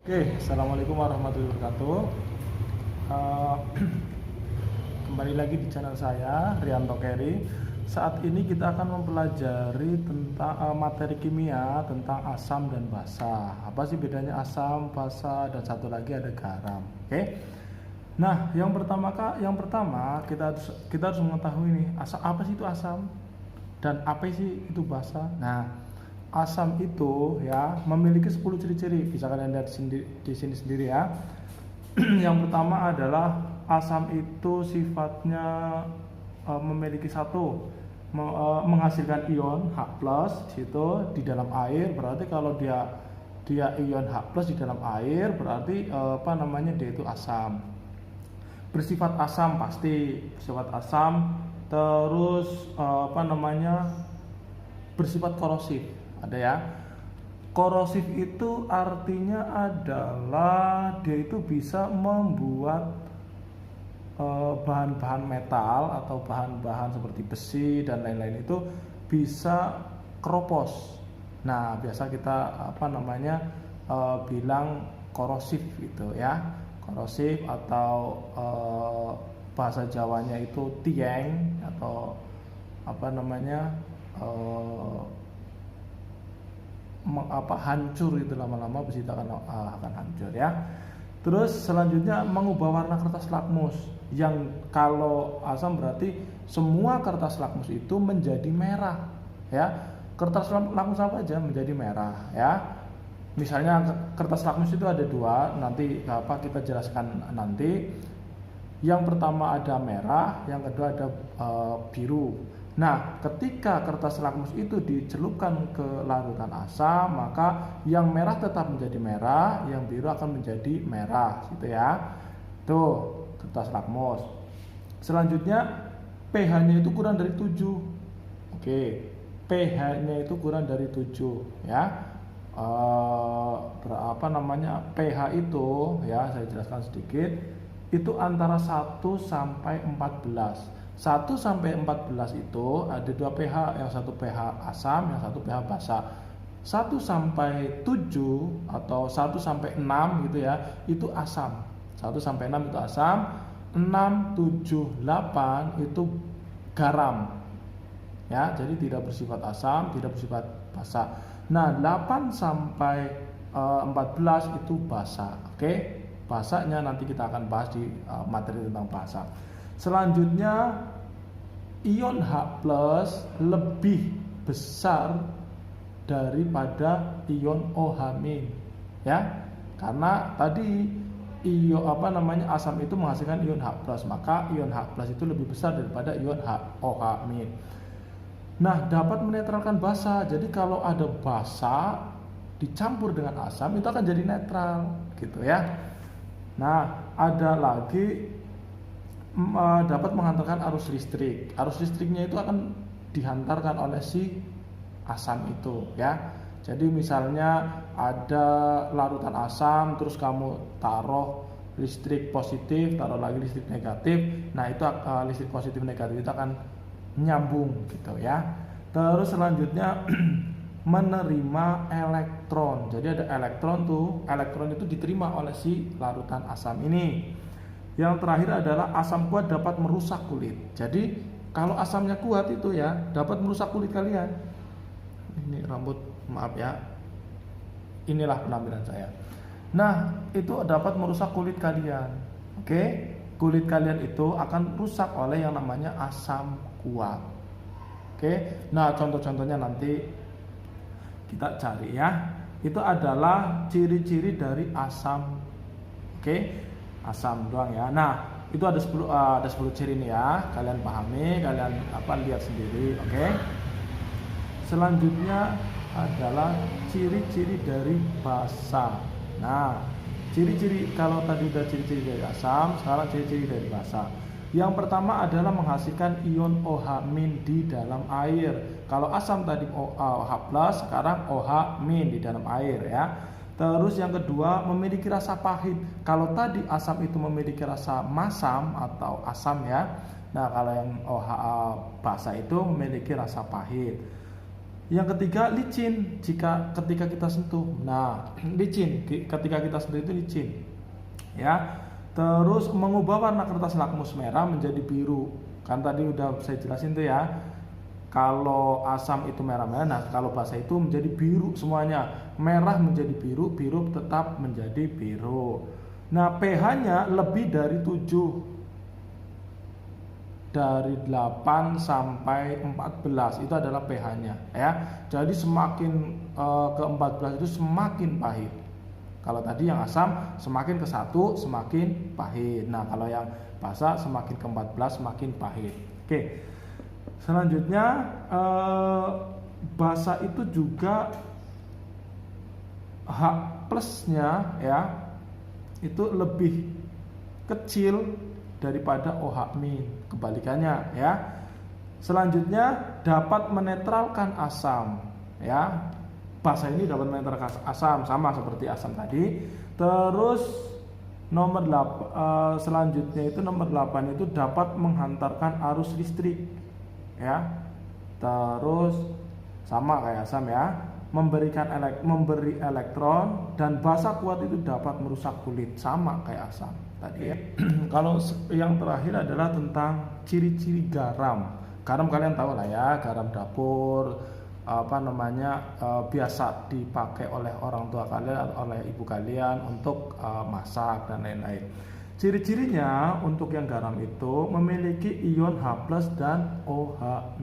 Oke, assalamualaikum warahmatullahi wabarakatuh. Eh, Kembali lagi di channel saya, Rianto Keri. Saat ini kita akan mempelajari tentang materi kimia tentang asam dan basa. Apa sih bedanya asam, basa, dan satu lagi ada garam. Oke. Nah, yang pertama kita harus mengetahui nih, apa sih itu asam dan apa sih itu basa. Nah, asam itu ya memiliki 10 ciri-ciri. Bisa kalian lihat di sini sendiri ya. Yang pertama adalah asam itu sifatnya memiliki menghasilkan ion H+ di dalam air. Berarti kalau dia ion H+ di dalam air, berarti dia itu asam. Bersifat asam, pasti bersifat asam. Terus bersifat korosif. Ada ya. Korosif itu artinya adalah dia itu bisa membuat bahan-bahan metal atau bahan-bahan seperti besi dan lain-lain itu bisa keropos. Nah, biasa kita bilang korosif gitu ya. Korosif atau bahasa Jawanya itu tieng atau hancur itu, lama-lama besi itu akan hancur ya. Terus selanjutnya mengubah warna kertas lakmus, yang kalau asam berarti semua kertas lakmus itu menjadi merah ya. Kertas lakmus apa aja menjadi merah ya. Misalnya kertas lakmus itu ada dua, nanti kita jelaskan nanti. Yang pertama ada merah, yang kedua ada biru. Nah, ketika kertas lakmus itu dicelupkan ke larutan asam, maka yang merah tetap menjadi merah, yang biru akan menjadi merah, gitu ya. Tuh, kertas lakmus. Selanjutnya, pH-nya itu kurang dari 7. Oke, pH-nya itu kurang dari 7, ya. pH itu, ya, saya jelaskan sedikit, itu antara 1 sampai 14. 1 sampai 14 itu ada dua pH, yang satu pH asam, yang satu pH basa. 1 sampai 7 atau 1 sampai 6 gitu ya, itu asam. 1 sampai 6 itu asam, 6, 7, 8 itu garam. Ya, jadi tidak bersifat asam, tidak bersifat basa. Nah, 8 sampai 14 itu basa. Oke? Basanya nanti kita akan bahas di materi tentang basa. Selanjutnya, ion H+ lebih besar daripada ion OH-, ya. Karena tadi asam itu menghasilkan ion H+, maka ion H+ itu lebih besar daripada ion OH-. Nah, dapat menetralkan basa. Jadi kalau ada basa dicampur dengan asam itu akan jadi netral, gitu ya. Nah, ada lagi dapat menghantarkan arus listrik. Arus listriknya itu akan dihantarkan oleh si asam itu ya. Jadi misalnya ada larutan asam, terus kamu taruh listrik positif, taruh lagi listrik negatif. Nah, itu listrik positif negatif itu akan nyambung gitu ya. Terus selanjutnya menerima elektron. Jadi ada elektron itu diterima oleh si larutan asam ini. Yang terakhir adalah asam kuat dapat merusak kulit. Jadi kalau asamnya kuat itu ya dapat merusak kulit kalian. Ini rambut, maaf ya. Inilah penampilan saya. Nah, itu dapat merusak kulit kalian. Oke? Kulit kalian itu akan rusak oleh yang namanya asam kuat. Oke? Nah, contoh-contohnya nanti kita cari ya. Itu adalah ciri-ciri dari asam. Oke? Asam doang ya. Nah, itu ada 10 ciri nih ya. Kalian pahami, kalian lihat sendiri, oke? Selanjutnya adalah ciri-ciri dari basa. Nah, ciri-ciri kalau tadi udah ciri-ciri dari asam, sekarang ciri-ciri dari basa. Yang pertama adalah menghasilkan ion OH- di dalam air. Kalau asam tadi OH+, sekarang OH- di dalam air ya. Terus yang kedua, memiliki rasa pahit. Kalau tadi asam itu memiliki rasa masam atau asam ya. Nah, kalau yang OH basa itu memiliki rasa pahit. Yang ketiga licin, ketika kita sentuh. Nah, licin ketika kita sentuh itu licin. Ya. Terus mengubah warna kertas lakmus merah menjadi biru. Kan tadi udah saya jelasin tuh ya. Kalau asam itu merah-merah, nah kalau basa itu menjadi biru semuanya. Merah menjadi biru, biru tetap menjadi biru. Nah, pH-nya lebih dari 7. Dari 8 sampai 14 itu adalah pH-nya ya. Jadi semakin ke 14 itu semakin pahit. Kalau tadi yang asam semakin ke 1 semakin pahit. Nah, kalau yang basa semakin ke 14 semakin pahit. Oke. Selanjutnya basa itu juga H plusnya ya itu lebih kecil daripada OH min, kebalikannya ya. Selanjutnya dapat menetralkan asam ya. Basa ini dapat menetralkan asam sama seperti asam tadi. Terus selanjutnya itu nomor 8 itu dapat menghantarkan arus listrik ya. Terus sama kayak asam ya, memberi elektron, dan basa kuat itu dapat merusak kulit sama kayak asam tadi ya. Kalau yang terakhir adalah tentang ciri-ciri garam. Garam kalian tahu lah ya, garam dapur biasa dipakai oleh orang tua kalian, oleh ibu kalian untuk masak dan lain-lain. Ciri-cirinya untuk yang garam itu memiliki ion H+ dan OH-.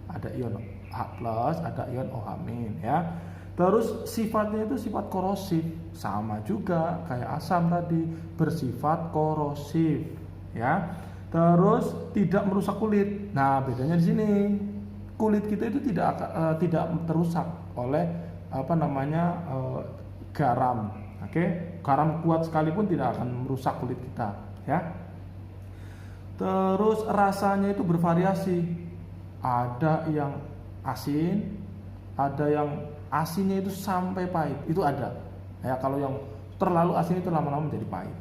Ada ion H+, ada ion OH- ya. Terus sifatnya itu sifat korosif, sama juga kayak asam tadi, bersifat korosif ya. Terus tidak merusak kulit. Nah, bedanya di sini. Kulit kita itu tidak terusak oleh garam. Oke, garam kuat sekalipun tidak akan merusak kulit kita ya. Terus rasanya itu bervariasi. Ada yang asin, ada yang asinnya itu sampai pahit, itu ada ya. Kalau yang terlalu asin itu lama-lama menjadi pahit.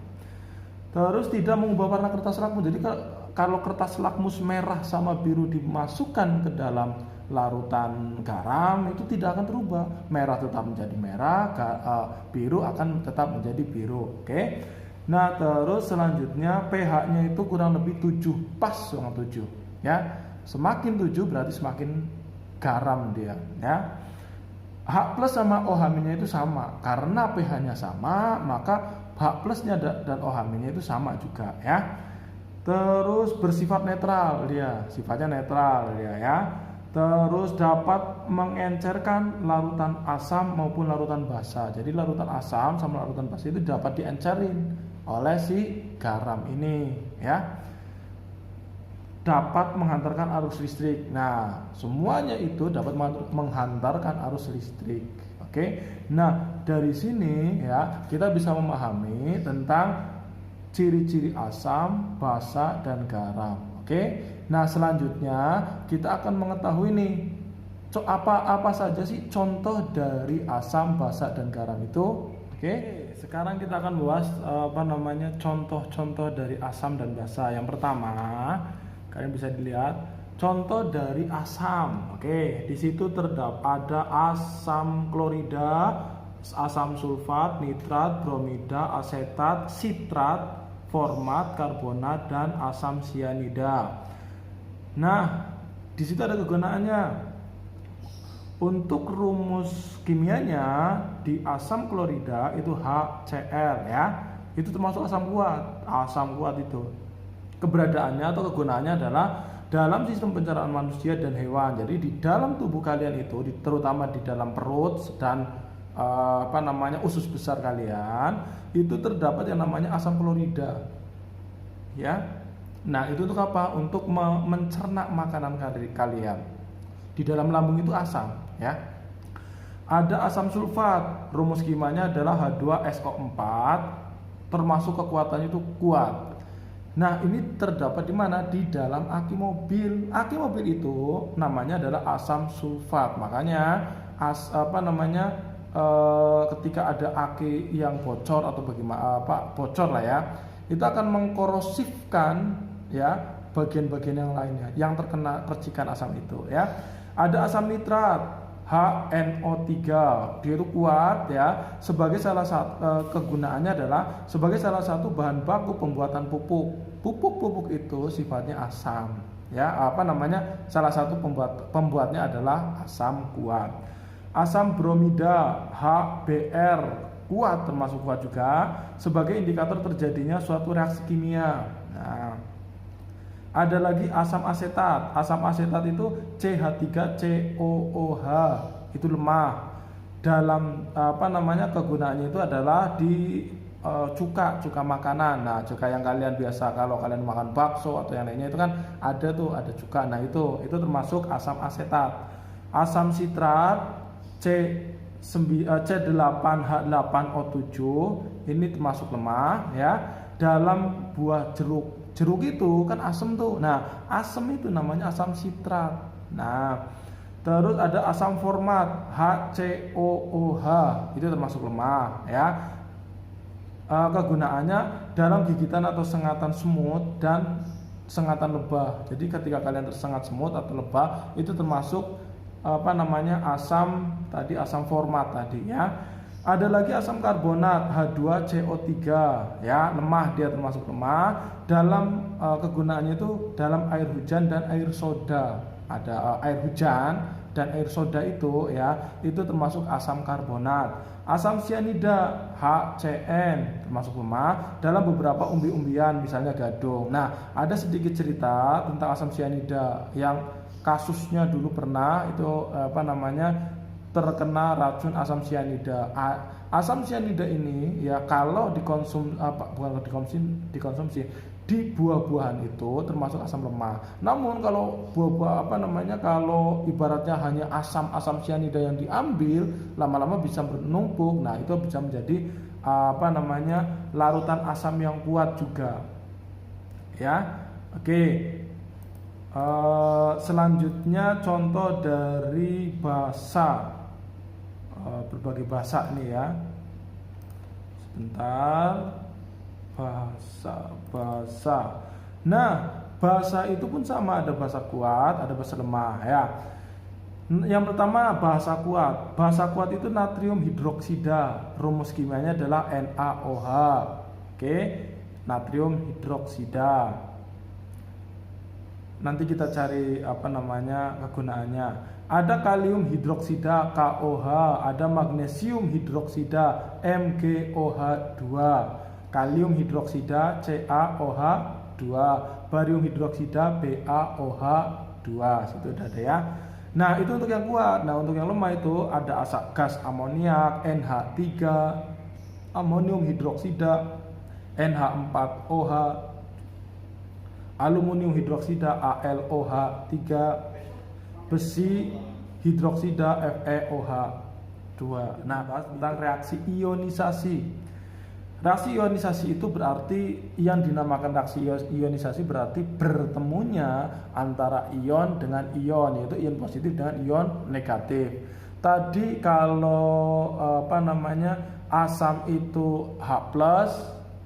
Terus tidak mengubah warna kertas lakmus. Jadi kalau kertas lakmus merah sama biru dimasukkan ke dalam larutan garam itu tidak akan berubah. Merah tetap menjadi merah, biru akan tetap menjadi biru. Oke. Nah, terus selanjutnya pH-nya itu kurang lebih 7, pas dengan 7 ya. Semakin 7 berarti semakin garam dia ya. H+ sama OH- itu sama. Karena pH-nya sama, maka H+-nya dan OH- itu sama juga ya. Terus bersifat netral dia, sifatnya netral dia ya. Terus dapat mengencerkan larutan asam maupun larutan basa. Jadi larutan asam sama larutan basa itu dapat diencerin oleh si garam ini ya. Dapat menghantarkan arus listrik. Nah, semuanya itu dapat menghantarkan arus listrik. Oke. Nah, dari sini ya kita bisa memahami tentang ciri-ciri asam, basa, dan garam. Oke. Nah, selanjutnya kita akan mengetahui nih apa saja sih contoh dari asam, basa, dan garam itu. Oke. Sekarang kita akan bahas contoh-contoh dari asam dan basa. Yang pertama, kalian bisa dilihat contoh dari asam. Oke, di situ terdapat ada asam klorida, asam sulfat, nitrat, bromida, asetat, sitrat, format, karbonat, dan asam sianida. Nah, di situ ada kegunaannya. Untuk rumus kimianya di asam klorida itu HCl ya. Itu termasuk asam kuat. Asam kuat itu. Keberadaannya atau kegunaannya adalah dalam sistem pencernaan manusia dan hewan. Jadi di dalam tubuh kalian itu, terutama di dalam perut dan usus besar kalian, itu terdapat yang namanya asam klorida. Ya. Nah, itu untuk apa? Untuk mencerna makanan kalian. Di dalam lambung itu asam, ya. Ada asam sulfat, rumus kimianya adalah H2SO4, termasuk kekuatannya itu kuat. Nah, ini terdapat di mana? Di dalam aki mobil. Aki mobil itu namanya adalah asam sulfat. Makanya ketika ada aki yang bocor atau bagaimana bocor lah ya, itu akan mengkorosifkan ya bagian-bagian yang lainnya yang terkena percikan asam itu ya. Ada asam nitrat HNO3, dia itu kuat ya. Sebagai salah satu kegunaannya adalah sebagai salah satu bahan baku pembuatan pupuk. Pupuk itu sifatnya asam ya. Salah satu pembuatnya adalah asam kuat. Asam bromida HBr kuat, termasuk kuat juga sebagai indikator terjadinya suatu reaksi kimia. Nah, ada lagi asam asetat. Asam asetat itu CH3COOH, itu lemah. Dalam kegunaannya itu adalah di cuka makanan. Nah, cuka yang kalian biasa kalau kalian makan bakso atau yang lainnya itu kan ada cuka. Nah, itu termasuk asam asetat. Asam sitrat C8H8O7 ini termasuk lemah ya. Dalam buah jeruk itu kan asam tuh. Nah, asam itu namanya asam sitrat. Nah, terus ada asam format HCOOH, itu termasuk lemah ya. Kegunaannya dalam gigitan atau sengatan semut dan sengatan lebah. Jadi ketika kalian tersengat semut atau lebah itu termasuk asam format tadi ya. Ada lagi asam karbonat H2CO3 ya, lemah, dia termasuk lemah. Dalam kegunaannya itu dalam air hujan dan air soda. Ada air hujan dan air soda itu ya, itu termasuk asam karbonat. Asam sianida HCN termasuk lemah dalam beberapa umbi-umbian, misalnya gadung. Nah, ada sedikit cerita tentang asam sianida yang kasusnya dulu pernah itu terkena racun asam sianida. Asam sianida ini ya kalau dikonsumsi di buah-buahan itu termasuk asam lemah. Namun kalau buah-buah kalau ibaratnya hanya asam sianida yang diambil, lama-lama bisa menumpuk. Nah, itu bisa menjadi larutan asam yang kuat juga. Ya. Oke. Selanjutnya contoh dari basa. Berbagai bahasa nih ya. Sebentar. Bahasa. Nah, bahasa itu pun sama, ada bahasa kuat, ada bahasa lemah ya. Yang pertama bahasa kuat. Bahasa kuat itu natrium hidroksida. Rumus kimianya adalah NaOH. Oke, natrium hidroksida. Nanti kita cari kegunaannya. Ada kalium hidroksida KOH, ada magnesium hidroksida MgOH2, kalium hidroksida CaOH2, barium hidroksida BaOH2. Situ udah ada ya. Nah, itu untuk yang kuat. Nah, untuk yang lemah itu ada asap gas amoniak NH3, amonium hidroksida NH4OH, aluminium hidroksida AlOH3, besi hidroksida FeOH2. Nah, bahas tentang reaksi ionisasi. Reaksi ionisasi itu berarti yang dinamakan reaksi ionisasi berarti bertemunya antara ion dengan ion, yaitu ion positif dengan ion negatif. Tadi kalau asam itu H+,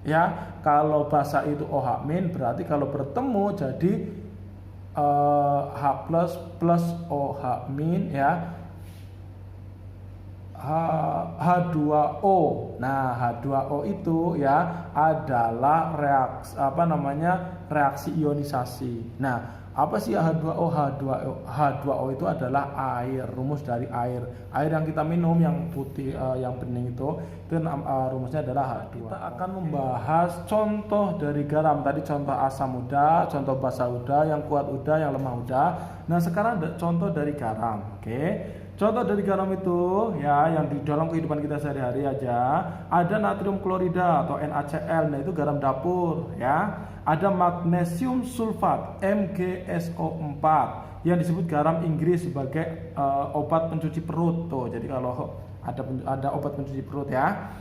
ya, kalau basa itu OH-, berarti kalau bertemu jadi H+ plus OH- ya, H2O. Nah, H2O itu ya adalah reaksi ionisasi. Nah, apa sih H2O? H2O itu adalah air, rumus dari air. Air yang kita minum yang putih, yang bening itu rumusnya adalah H2O. Kita akan membahas contoh dari garam. Tadi contoh asam udah, contoh basa udah, yang kuat udah, yang lemah udah. Nah, sekarang ada contoh dari garam. Oke. Contoh dari garam itu ya yang di dalam kehidupan kita sehari-hari aja, ada natrium klorida atau NaCl. Nah, itu garam dapur ya. Ada magnesium sulfat MgSO4 yang disebut garam Inggris sebagai obat pencuci perut tuh. Jadi kalau ada obat pencuci perut ya.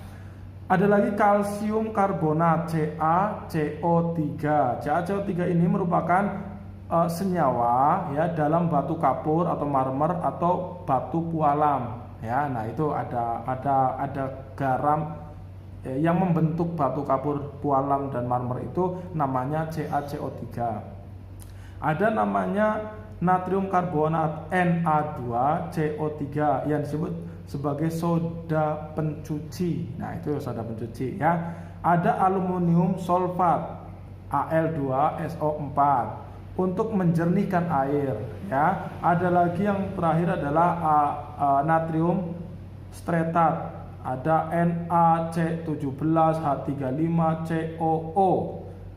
Ada lagi kalsium karbonat CaCO3. CaCO3 ini merupakan senyawa ya dalam batu kapur atau marmer atau batu pualam ya. Nah, itu ada garam yang membentuk batu kapur, pualam dan marmer itu namanya CaCO3. Ada namanya natrium karbonat Na2CO3 yang disebut sebagai soda pencuci. Nah, itu soda pencuci ya. Ada aluminium sulfat Al2SO4 untuk menjernihkan air ya. Ada lagi yang terakhir adalah natrium stretat, ada NaC17H35COO,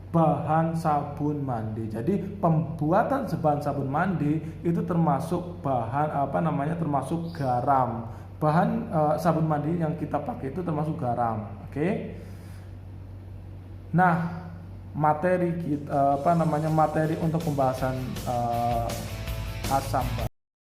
bahan sabun mandi. Jadi pembuatan bahan sabun mandi itu termasuk bahan termasuk garam. Bahan sabun mandi yang kita pakai itu termasuk garam. Oke. Nah, materi kita materi untuk pembahasan asam basa